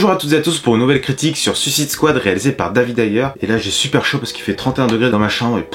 Bonjour à toutes et à tous pour une nouvelle critique sur Suicide Squad réalisée par David Ayer. Et là j'ai super chaud parce qu'il fait 31 degrés dans ma chambre et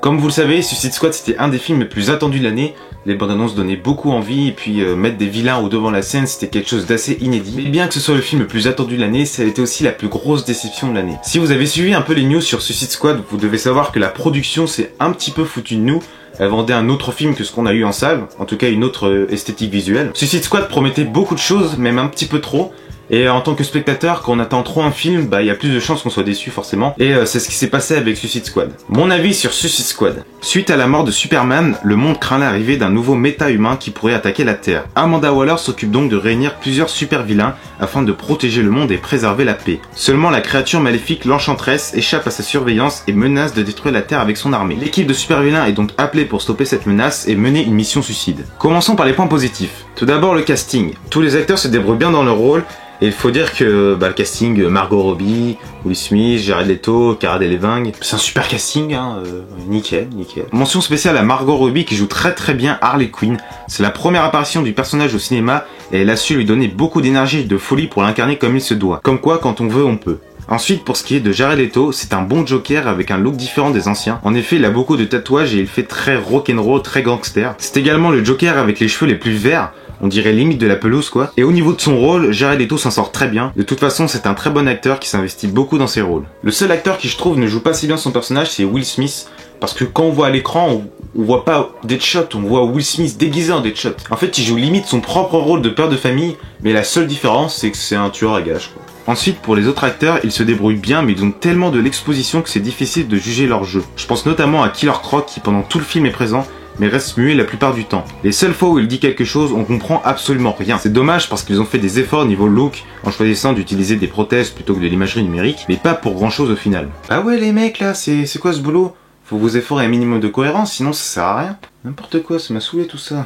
comme vous le savez, Suicide Squad c'était un des films les plus attendus de l'année. Les bandes annonces donnaient beaucoup envie et puis mettre des vilains au devant de la scène c'était quelque chose d'assez inédit. Mais bien que ce soit le film le plus attendu de l'année, ça a été aussi la plus grosse déception de l'année. Si vous avez suivi un peu les news sur Suicide Squad, vous devez savoir que la production s'est un petit peu foutue de nous. Elle vendait un autre film que ce qu'on a eu en salle, en tout cas une autre esthétique visuelle. Suicide Squad promettait beaucoup de choses, même un petit peu trop. Et en tant que spectateur, quand on attend trop un film, bah il y a plus de chances qu'on soit déçu forcément. Et c'est ce qui s'est passé avec Suicide Squad. Mon avis sur Suicide Squad. Suite à la mort de Superman, le monde craint l'arrivée d'un nouveau méta-humain qui pourrait attaquer la Terre. Amanda Waller s'occupe donc de réunir plusieurs super-vilains afin de protéger le monde et préserver la paix. Seulement la créature maléfique l'Enchantresse échappe à sa surveillance et menace de détruire la Terre avec son armée. L'équipe de super-vilains est donc appelée pour stopper cette menace et mener une mission suicide. Commençons par les points positifs. Tout d'abord le casting. Tous les acteurs se débrouillent bien dans leur rôle. Et il faut dire que le casting, Margot Robbie, Will Smith, Jared Leto, Cara Delevingne, c'est un super casting, hein, nickel. Mention spéciale à Margot Robbie qui joue très bien Harley Quinn. C'est la première apparition du personnage au cinéma et elle a su lui donner beaucoup d'énergie et de folie pour l'incarner comme il se doit. Comme quoi, quand on veut, on peut. Ensuite, pour ce qui est de Jared Leto, c'est un bon Joker avec un look différent des anciens. En effet, il a beaucoup de tatouages et il fait très rock'n'roll, très gangster. C'est également le Joker avec les cheveux les plus verts. On dirait limite de la pelouse quoi. Et au niveau de son rôle, Jared Leto s'en sort très bien. De toute façon, c'est un très bon acteur qui s'investit beaucoup dans ses rôles. Le seul acteur qui je trouve ne joue pas si bien son personnage, c'est Will Smith. Parce que quand on voit à l'écran, on voit pas Deadshot, on voit Will Smith déguisé en Deadshot. En fait, il joue limite son propre rôle de père de famille, mais la seule différence, c'est que c'est un tueur à gages quoi. Ensuite, pour les autres acteurs, ils se débrouillent bien, mais ils ont tellement de l'exposition que c'est difficile de juger leur jeu. Je pense notamment à Killer Croc qui pendant tout le film est présent, mais reste muet la plupart du temps. Les seules fois où il dit quelque chose, on comprend absolument rien. C'est dommage parce qu'ils ont fait des efforts niveau look, en choisissant d'utiliser des prothèses plutôt que de l'imagerie numérique, mais pas pour grand chose au final. Ah ouais les mecs là, c'est quoi ce boulot? Faut vos efforts et un minimum de cohérence, sinon ça sert à rien. N'importe quoi, ça m'a saoulé tout ça.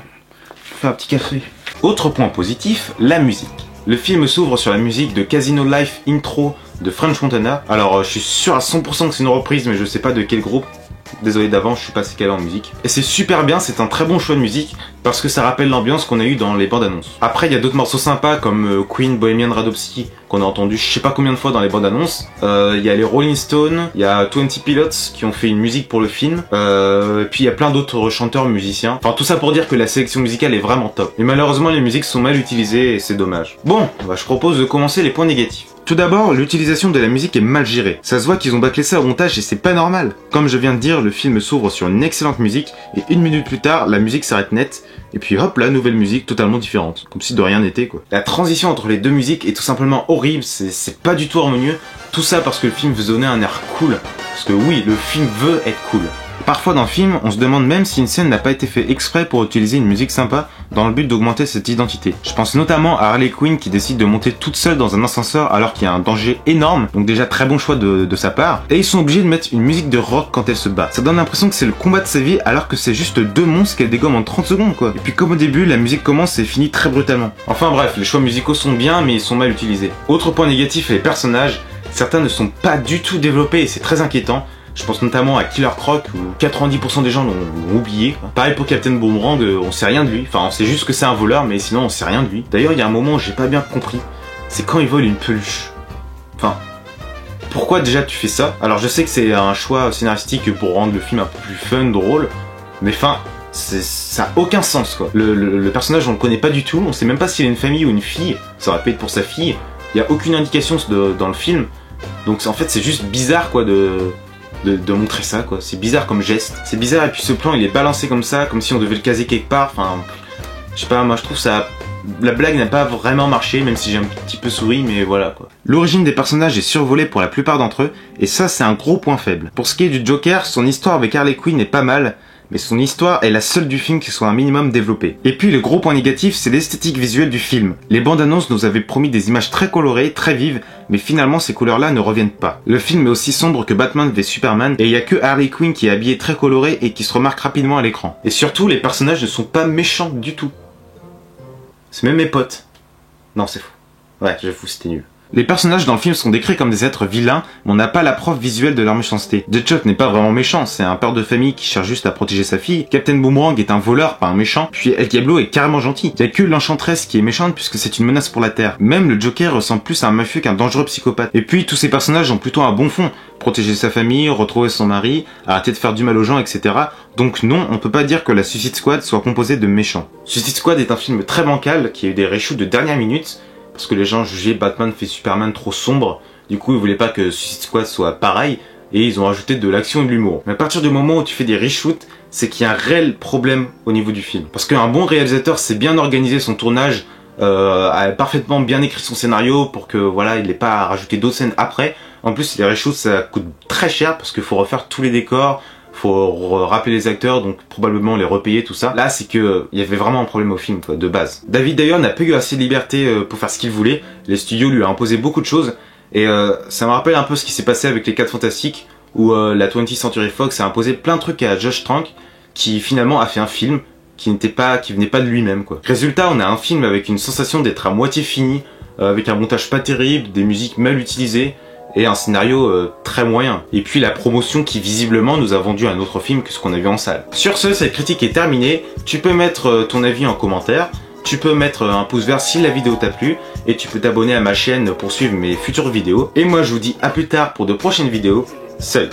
Je vais faire un petit café. Autre point positif, la musique. Le film s'ouvre sur la musique de Casino Life Intro de French Montana. Alors je suis sûr à 100% que c'est une reprise, mais je sais pas de quel groupe. Désolé d'avance, je suis pas assez calé en musique. Et c'est super bien, c'est un très bon choix de musique parce que ça rappelle l'ambiance qu'on a eu dans les bandes annonces. Après, il y a d'autres morceaux sympas comme Queen Bohemian Rhapsody qu'on a entendu je sais pas combien de fois dans les bandes annonces. Il y a les Rolling Stones, il y a 20 Pilots qui ont fait une musique pour le film. Et puis il y a plein d'autres chanteurs, musiciens. Enfin tout ça pour dire que la sélection musicale est vraiment top. Mais malheureusement les musiques sont mal utilisées et c'est dommage. Bon, bah, je propose de commencer les points négatifs. Tout d'abord, l'utilisation de la musique est mal gérée. Ça se voit qu'ils ont bâclé ça au montage et c'est pas normal. Comme je viens de dire, le film s'ouvre sur une excellente musique et une minute plus tard, la musique s'arrête net. Et puis hop, la nouvelle musique totalement différente. Comme si de rien n'était quoi. La transition entre les deux musiques est tout simplement horrible, c'est pas du tout harmonieux. Tout ça parce que le film veut donner un air cool. Parce que oui, le film veut être cool. Parfois dans le film, on se demande même si une scène n'a pas été faite exprès pour utiliser une musique sympa dans le but d'augmenter cette identité. Je pense notamment à Harley Quinn qui décide de monter toute seule dans un ascenseur alors qu'il y a un danger énorme, donc déjà très bon choix de sa part, et ils sont obligés de mettre une musique de rock quand elle se bat. Ça donne l'impression que c'est le combat de sa vie alors que c'est juste deux monstres qu'elle dégomme en 30 secondes quoi. Et puis comme au début, la musique commence et finit très brutalement. Enfin bref, les choix musicaux sont bien mais ils sont mal utilisés. Autre point négatif, les personnages. Certains ne sont pas du tout développés et c'est très inquiétant. Je pense notamment à Killer Croc où 90% des gens l'ont oublié. Pareil pour Captain Boomerang, on sait rien de lui. Enfin, on sait juste que c'est un voleur, mais sinon on sait rien de lui. D'ailleurs, il y a un moment où j'ai pas bien compris. C'est quand il vole une peluche. Enfin, pourquoi déjà tu fais ça? Alors je sais que c'est un choix scénaristique pour rendre le film un peu plus fun, drôle. Mais enfin, ça a aucun sens quoi. Le personnage on le connaît pas du tout. On sait même pas s'il a une famille ou une fille. Ça aurait pu être pour sa fille. Il y a aucune indication dans le film. Donc en fait c'est juste bizarre quoi de montrer ça quoi, c'est bizarre comme geste, c'est bizarre et puis ce plan il est balancé comme ça, comme si on devait le caser quelque part, enfin, je sais pas, moi je trouve ça, la blague n'a pas vraiment marché même si j'ai un petit peu souri mais voilà quoi. L'origine des personnages est survolée pour la plupart d'entre eux et ça c'est un gros point faible. Pour ce qui est du Joker, son histoire avec Harley Quinn est pas mal, mais son histoire est la seule du film qui soit un minimum développée. Et puis le gros point négatif, c'est l'esthétique visuelle du film. Les bandes annonces nous avaient promis des images très colorées, très vives, mais finalement ces couleurs-là ne reviennent pas. Le film est aussi sombre que Batman v Superman, et il y a que Harley Quinn qui est habillée très colorée et qui se remarque rapidement à l'écran. Et surtout, les personnages ne sont pas méchants du tout. C'est même mes potes. Non, c'est fou. Ouais, j'avoue, c'était nul. Les personnages dans le film sont décrits comme des êtres vilains, mais on n'a pas la preuve visuelle de leur méchanceté. Deadshot n'est pas vraiment méchant, c'est un père de famille qui cherche juste à protéger sa fille. Captain Boomerang est un voleur, pas un méchant. Puis El Diablo est carrément gentil. Il y a que l'Enchantress qui est méchante puisque c'est une menace pour la Terre. Même le Joker ressemble plus à un mafieux qu'un dangereux psychopathe. Et puis tous ces personnages ont plutôt un bon fond. Protéger sa famille, retrouver son mari, arrêter de faire du mal aux gens, etc. Donc non, on peut pas dire que la Suicide Squad soit composée de méchants. Suicide Squad est un film très bancal qui a eu des reshoots de dernière minute. Parce que les gens jugeaient Batman fait Superman trop sombre, du coup ils voulaient pas que Suicide Squad soit pareil, et ils ont rajouté de l'action et de l'humour. Mais à partir du moment où tu fais des reshoots, c'est qu'il y a un réel problème au niveau du film. Parce qu'un bon réalisateur sait bien organiser son tournage, a parfaitement bien écrit son scénario pour que voilà, il n'ait pas à rajouter d'autres scènes après. En plus les reshoots ça coûte très cher parce qu'il faut refaire tous les décors, faut rappeler les acteurs, donc probablement les repayer, tout ça. Là, c'est que il y avait vraiment un problème au film, quoi, de base. David Ayer n'a pas eu assez de liberté pour faire ce qu'il voulait. Les studios lui ont imposé beaucoup de choses. Et ça me rappelle un peu ce qui s'est passé avec les 4 Fantastiques, où la 20th Century Fox a imposé plein de trucs à Josh Trank, qui finalement a fait un film qui venait pas de lui-même, quoi. Résultat, on a un film avec une sensation d'être à moitié fini, avec un montage pas terrible, des musiques mal utilisées, et un scénario très moyen. Et puis la promotion qui visiblement nous a vendu un autre film que ce qu'on a vu en salle. Sur ce, cette critique est terminée. Tu peux mettre ton avis en commentaire, tu peux mettre un pouce vert si la vidéo t'a plu, et tu peux t'abonner à ma chaîne pour suivre mes futures vidéos. Et moi je vous dis à plus tard pour de prochaines vidéos. Salut!